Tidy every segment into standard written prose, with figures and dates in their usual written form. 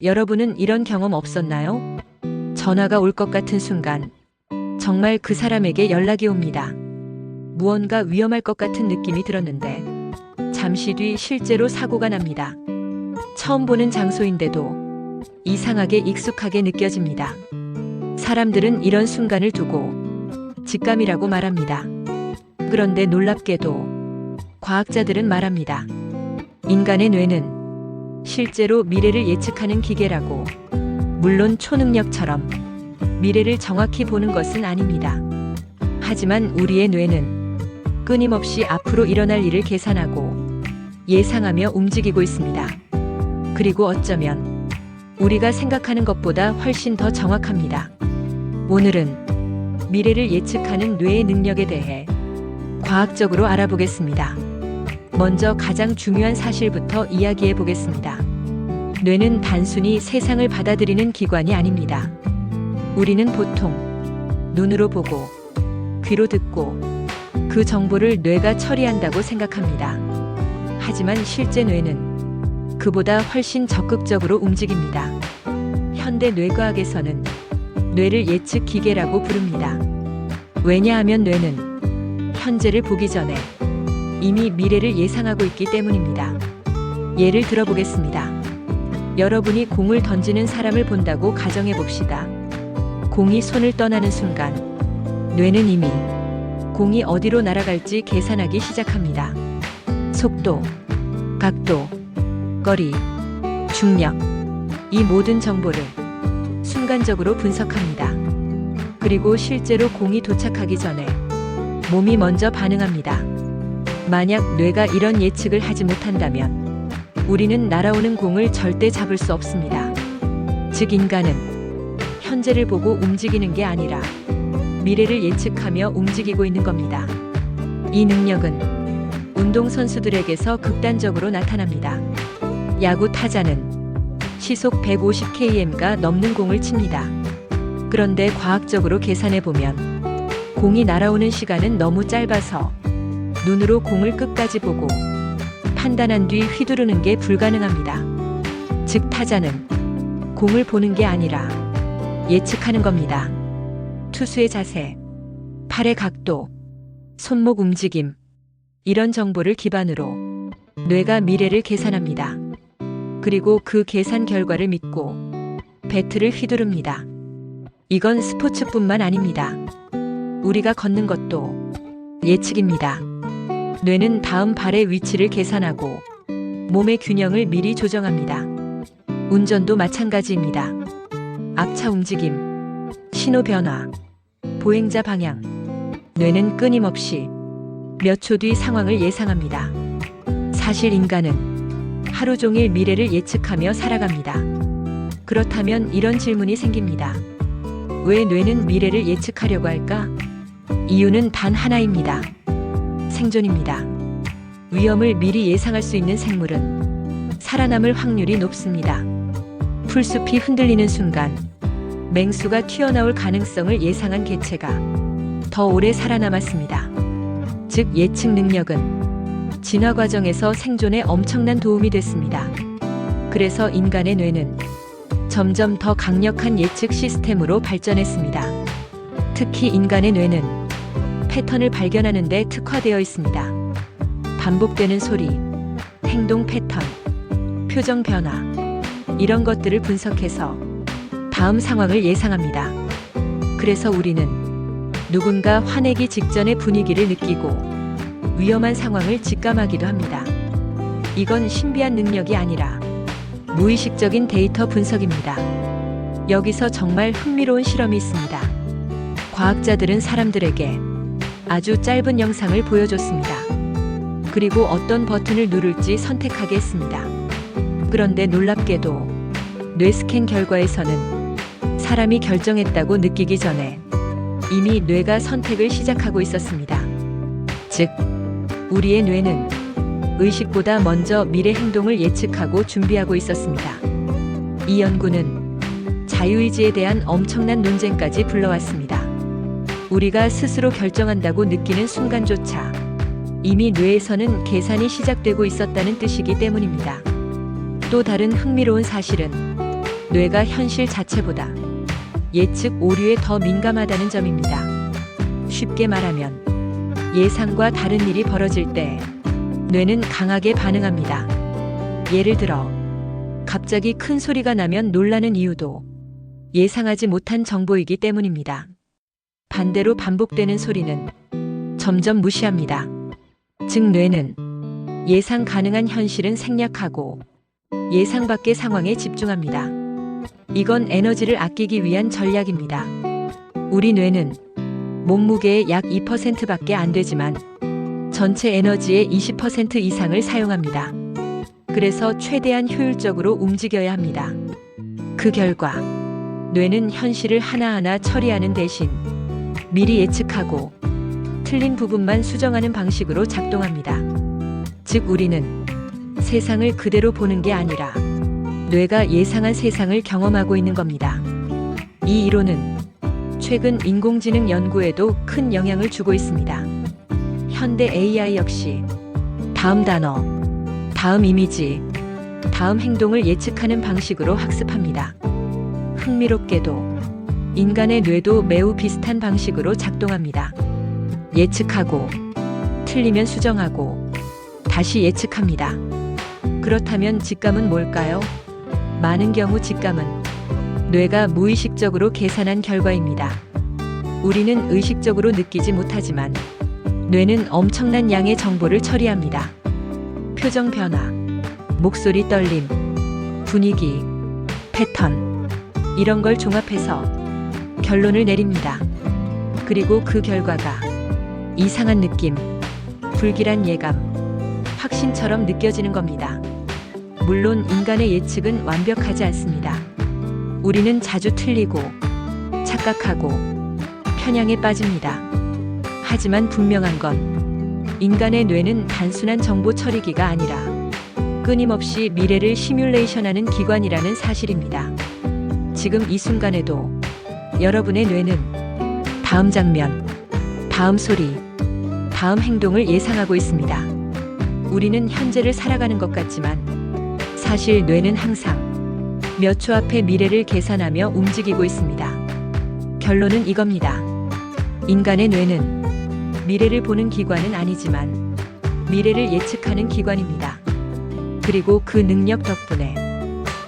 여러분은 이런 경험 없었나요? 전화가 올 것 같은 순간, 정말 그 사람에게 연락이 옵니다. 무언가 위험할 것 같은 느낌이 들었는데, 잠시 뒤 실제로 사고가 납니다. 처음 보는 장소인데도 이상하게 익숙하게 느껴집니다. 사람들은 이런 순간을 두고 직감이라고 말합니다. 그런데 놀랍게도 과학자들은 말합니다. 인간의 뇌는 실제로 미래를 예측하는 기계라고. 물론 초능력처럼 미래를 정확히 보는 것은 아닙니다. 하지만 우리의 뇌는 끊임없이 앞으로 일어날 일을 계산하고 예상하며 움직이고 있습니다. 그리고 어쩌면 우리가 생각하는 것보다 훨씬 더 정확합니다. 오늘은 미래를 예측하는 뇌의 능력에 대해 과학적으로 알아보겠습니다. 먼저 가장 중요한 사실부터 이야기해 보겠습니다. 뇌는 단순히 세상을 받아들이는 기관이 아닙니다. 우리는 보통 눈으로 보고 귀로 듣고 그 정보를 뇌가 처리한다고 생각합니다. 하지만 실제 뇌는 그보다 훨씬 적극적으로 움직입니다. 현대 뇌과학에서는 뇌를 예측 기계라고 부릅니다. 왜냐하면 뇌는 현재를 보기 전에 이미 미래를 예상하고 있기 때문입니다. 예를 들어보겠습니다. 여러분이 공을 던지는 사람을 본다고 가정해 봅시다. 공이 손을 떠나는 순간 뇌는 이미 공이 어디로 날아갈지 계산하기 시작합니다. 속도, 각도, 거리, 중력, 이 모든 정보를 순간적으로 분석합니다. 그리고 실제로 공이 도착하기 전에 몸이 먼저 반응합니다. 만약 뇌가 이런 예측을 하지 못한다면 우리는 날아오는 공을 절대 잡을 수 없습니다. 즉 인간은 현재를 보고 움직이는 게 아니라 미래를 예측하며 움직이고 있는 겁니다. 이 능력은 운동선수들에게서 극단적으로 나타납니다. 야구 타자는 시속 150km가 넘는 공을 칩니다. 그런데 과학적으로 계산해보면 공이 날아오는 시간은 너무 짧아서 눈으로 공을 끝까지 보고 판단한 뒤 휘두르는 게 불가능합니다. 즉 타자는 공을 보는 게 아니라 예측하는 겁니다. 투수의 자세, 팔의 각도, 손목 움직임, 이런 정보를 기반으로 뇌가 미래를 계산합니다. 그리고 그 계산 결과를 믿고 배트를 휘두릅니다. 이건 스포츠뿐만 아닙니다. 우리가 걷는 것도 예측입니다. 뇌는 다음 발의 위치를 계산하고 몸의 균형을 미리 조정합니다. 운전도 마찬가지입니다. 앞차 움직임, 신호 변화, 보행자 방향, 뇌는 끊임없이 몇 초 뒤 상황을 예상합니다. 사실 인간은 하루 종일 미래를 예측하며 살아갑니다. 그렇다면 이런 질문이 생깁니다. 왜 뇌는 미래를 예측하려고 할까? 이유는 단 하나입니다. 생존입니다. 위험을 미리 예상할 수 있는 생물은 살아남을 확률이 높습니다. 풀숲이 흔들리는 순간 맹수가 튀어나올 가능성을 예상한 개체가 더 오래 살아남았습니다. 즉 예측 능력은 진화 과정에서 생존에 엄청난 도움이 됐습니다. 그래서 인간의 뇌는 점점 더 강력한 예측 시스템으로 발전했습니다. 특히 인간의 뇌는 패턴을 발견하는 데 특화되어 있습니다. 반복되는 소리, 행동 패턴, 표정 변화, 이런 것들을 분석해서 다음 상황을 예상합니다. 그래서 우리는 누군가 화내기 직전의 분위기를 느끼고 위험한 상황을 직감하기도 합니다. 이건 신비한 능력이 아니라 무의식적인 데이터 분석입니다. 여기서 정말 흥미로운 실험이 있습니다. 과학자들은 사람들에게 아주 짧은 영상을 보여줬습니다. 그리고 어떤 버튼을 누를지 선택하게 했습니다. 그런데 놀랍게도 뇌 스캔 결과에서는 사람이 결정했다고 느끼기 전에 이미 뇌가 선택을 시작하고 있었습니다. 즉, 우리의 뇌는 의식보다 먼저 미래 행동을 예측하고 준비하고 있었습니다. 이 연구는 자유의지에 대한 엄청난 논쟁까지 불러왔습니다. 우리가 스스로 결정한다고 느끼는 순간조차 이미 뇌에서는 계산이 시작되고 있었다는 뜻이기 때문입니다. 또 다른 흥미로운 사실은 뇌가 현실 자체보다 예측 오류에 더 민감하다는 점입니다. 쉽게 말하면 예상과 다른 일이 벌어질 때 뇌는 강하게 반응합니다. 예를 들어 갑자기 큰 소리가 나면 놀라는 이유도 예상하지 못한 정보이기 때문입니다. 반대로 반복되는 소리는 점점 무시합니다. 즉 뇌는 예상 가능한 현실은 생략하고 예상 밖의 상황에 집중합니다. 이건 에너지를 아끼기 위한 전략입니다. 우리 뇌는 몸무게의 약 2%밖에 안 되지만 전체 에너지의 20% 이상을 사용합니다. 그래서 최대한 효율적으로 움직여야 합니다. 그 결과 뇌는 현실을 하나하나 처리하는 대신 미리 예측하고 틀린 부분만 수정하는 방식으로 작동합니다. 즉 우리는 세상을 그대로 보는 게 아니라 뇌가 예상한 세상을 경험하고 있는 겁니다. 이 이론은 최근 인공지능 연구에도 큰 영향을 주고 있습니다. 현대 AI 역시 다음 단어, 다음 이미지, 다음 행동을 예측하는 방식으로 학습합니다. 흥미롭게도 인간의 뇌도 매우 비슷한 방식으로 작동합니다. 예측하고, 틀리면 수정하고, 다시 예측합니다. 그렇다면 직감은 뭘까요? 많은 경우 직감은 뇌가 무의식적으로 계산한 결과입니다. 우리는 의식적으로 느끼지 못하지만 뇌는 엄청난 양의 정보를 처리합니다. 표정 변화, 목소리 떨림, 분위기, 패턴, 이런 걸 종합해서 결론을 내립니다. 그리고 그 결과가 이상한 느낌, 불길한 예감, 확신처럼 느껴지는 겁니다. 물론 인간의 예측은 완벽하지 않습니다. 우리는 자주 틀리고, 착각하고, 편향에 빠집니다. 하지만 분명한 건 인간의 뇌는 단순한 정보 처리기가 아니라 끊임없이 미래를 시뮬레이션하는 기관이라는 사실입니다. 지금 이 순간에도 여러분의 뇌는 다음 장면, 다음 소리, 다음 행동을 예상하고 있습니다. 우리는 현재를 살아가는 것 같지만 사실 뇌는 항상 몇 초 앞의 미래를 계산하며 움직이고 있습니다. 결론은 이겁니다. 인간의 뇌는 미래를 보는 기관은 아니지만 미래를 예측하는 기관입니다. 그리고 그 능력 덕분에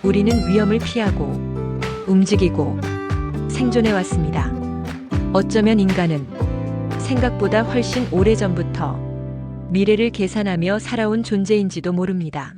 우리는 위험을 피하고 움직이고 생존해 왔습니다. 어쩌면 인간은 생각보다 훨씬 오래전부터 미래를 계산하며 살아온 존재인지도 모릅니다.